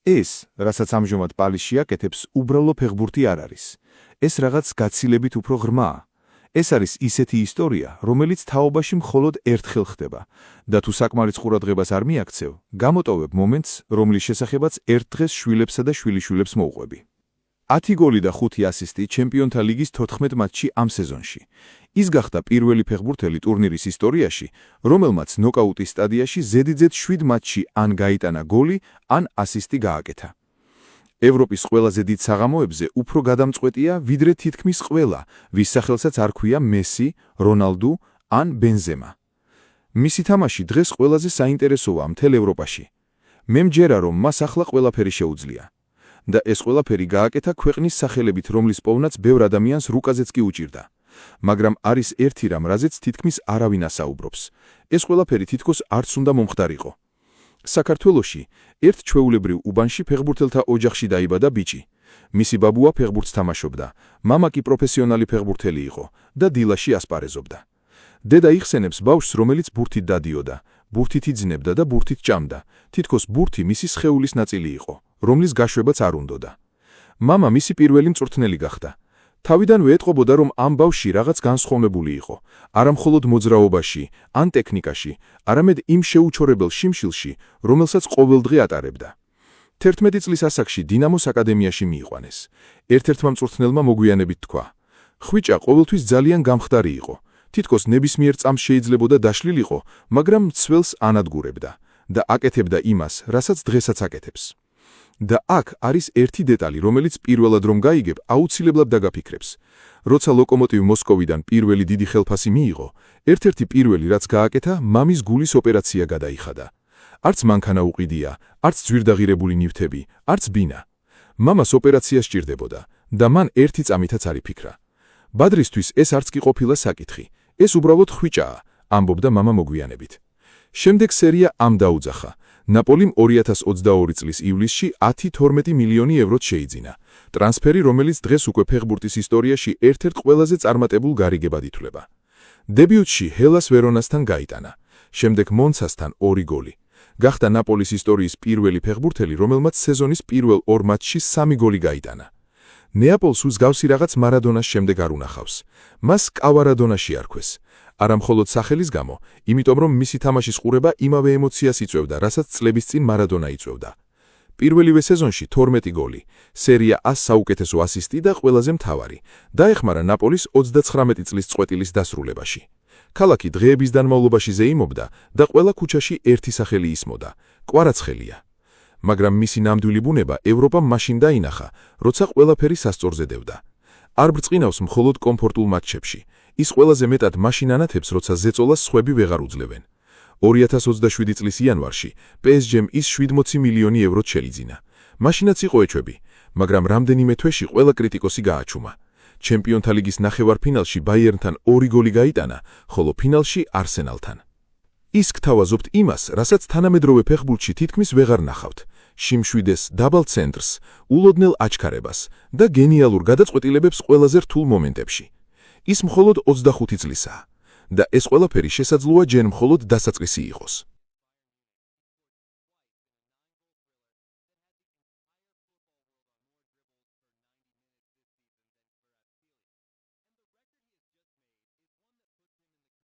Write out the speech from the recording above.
ეს, რასაც ამჟამად პალისში აკეთებს, უბრალო ფეხბურთი არ არის. ეს რაღაც გაცილებით უფრო ღრმაა. ეს არის ისეთი ისტორია, რომელიც თაობაში მხოლოდ ერთხელ ხდება და თუ საკმარის ყურადღებას არ მიაქცევ, გამოტოვებ მომენტს, რომლის შესახებაც ერთ დღეს შვილებსა და შვილიშვილებს მოუყვები. 10 გოლი და 5 ასისტი ჩემპიონთა ლიგის 14 მატჩში ამ სეზონში. ის გახდა პირველი ფეხბურთელი ტურნირის ისტორიაში, რომელმაც ნოკაუტის სტადიაში ზედიზედ 7 მატჩში ან გაიტანა გოლი, ან ასისტი გააკეთა. ევროპის ყველაზე დიდ საღამოებზე უფრო გადამწყვეტია, ვიდრე თითქმის ყველა, ვის სახელსაც არ ქვია მესი, რონალდუ ან ბენზემა. მისი თამაში დღეს ყველაზე საინტერესოა მთელ ევროპაში. მე მჯერა, რომ მას ახლა ყველაფერი შეუძლია. და ეს ყველაფერი გააკეთა ქვეყნის სახელებით, რომლის პოვნაც ბევრ ადამიანს რუკაზეც კი უჭირდა. მაგრამ არის ერთი რამ, რაზეც თითქმის არავინ ასაუბრობს. ეს ყველაფერი თითქოს არც უნდა მომხდარიყო. საქართველოში ერთ ჩვეულებრივ უბანში ფეხბურთელთა ოჯახში დაიბადა ბიჭი. მისი ბაბუა ფეხბურთს თამაშობდა, მამა კი პროფესიონალი ფეხბურთელი იყო და დილაში ასპარეზობდა. დედა იხსენებს ბავშვს, რომელიც ბურთით დადიოდა, ბურთით იძნებდა და ბურთით ჭამდა. თითქოს ბურთი მისი სხეულის ნაწილი იყო, რომლის გაშვებაც არ უნდოდა. მამა მისი პირველი მწვრთნელი გახდა. თავიდანვე ეტყობოდა, რომ ამ ბავშვი რაღაც განსხვავებული იყო, არა მხოლოდ მოძრაობაში ან ტექნიკაში, არამედ იმ შეუჩორებელ შიმშილში, რომელსაც ყოველდღე ატარებდა. 11 წლის ასაკში დინამოს აკადემიაში მიიყვანეს. ერთ-ერთმა მწვრთნელმა მოგვიანებით თქვა: ხვიჭა ყოველთვის ძალიან გამხდარი იყო. თითქოს ნებისმიერ წამს შეიძლებოდა დაშლილიყო, მაგრამ მცველს ანადგურებდა და აკეთებდა იმას, რასაც დღესაც აკეთებს. და აქ არის ერთი დეტალი, რომელიც პირველად რომ გაიგებ, აუცილებლად დაგაფიქრებს. როცა ლოკომოტივ მოსკოვიდან პირველი დიდი ხელფასი მიიღო, ერთ-ერთი პირველი რაც გააკეთა, მამის გულის ოპერაცია გადაიხადა. არც მანქანა უყიდია, არც ძვირდაღირებული ნივთები, არც ბინა. მამას ოპერაცია სჭირდებოდა და მან ერთი წამითაც არ იფიქრა. ბადრისთვის ეს არც კი ყოფილა საკითხი, ეს უბრალოდ ხვიჭაა, ამბობდა მამა მოგვიანებით. შემდეგ სერია ამ დაუძახა. ნაპოლიმ 2022 წლის ივლისში 10-12 მილიონი ევროთ შეიძინა. ტრანსფერი, რომელიც დღეს უკვე ფეხბურთის ისტორიაში ერთ-ერთ ყველაზე წარმატებულ გარიგებად ითვლება. დებიუტში ჰელას ვერონასთან გაიტანა. შემდეგ მონცასთან 2 გოლი. გახდა ნაპოლის ისტორიის პირველი ფეხბურთელი, რომელმაც სეზონის პირველ 2 მატჩში 3 გოლი გაიტანა. ნეაპოლს მსგავსი რაღაც მარადონას შემდეგ არ უნახავს. მას კავარადონაში არქვეს. არა მხოლოდ სახელის გამო, იმიტომ რომ მისი თამაშის ყურება იმავე ემოციას იწვევდა, რასაც წლების წინ მარადონა იწვევდა. პირველივე სეზონში 12 გოლი, სერია A-ს საუკეთესო ასისტი და ყველაზე მთავარი, დაეხმარა ნაპოლის 39 წლის წყვეტილის დასრულებაში. ქალაქი დღეების განმავლობაში ზეიმობდა და ყველა ქუჩაში ერთი სახელი ისმოდა: კვარაცხელია. მაგრამ მისი ნამდვილი ბუნება ევროპამ მაშინ დაინახა, როცა ყველაფერი სასწორზე დევდა. არ ბრწყინავს მხოლოდ კომფორტულ მატჩებში. ის ყველაზე მეტად მაშინ ანათებს, როცა ზეწოლას სხვები ვეღარ უძლევენ. 2027 წლის იანვარში PSG-მ ის 70 მილიონი ევროთ შეიძინა. მაშინაც იყო ეჩვები, მაგრამ რამდენიმე თვეში ყველა კრიტიკოსი გააჩუმა. ჩემპიონთა ლიგის ნახევარფინალში ბაიერნთან 2 გოლი გაიტანა, ხოლო ფინალში არსენალთან. ის გთავაზობთ იმას, რასაც თანამედროვე ფეხბურთში თითქმის ვეღარ ნახავთ: შიმშვიდეს, დაბალ ცენტრს, ულოდნელ აჩქარებას და გენიალურ გადაწყვეტილებებს ყველაზე რთულ მომენტებში. ის მხოლოდ 25 წლისაა და ეს ყველაფერი შესაძლოა ჯერ მხოლოდ დასაწყისი იყოს.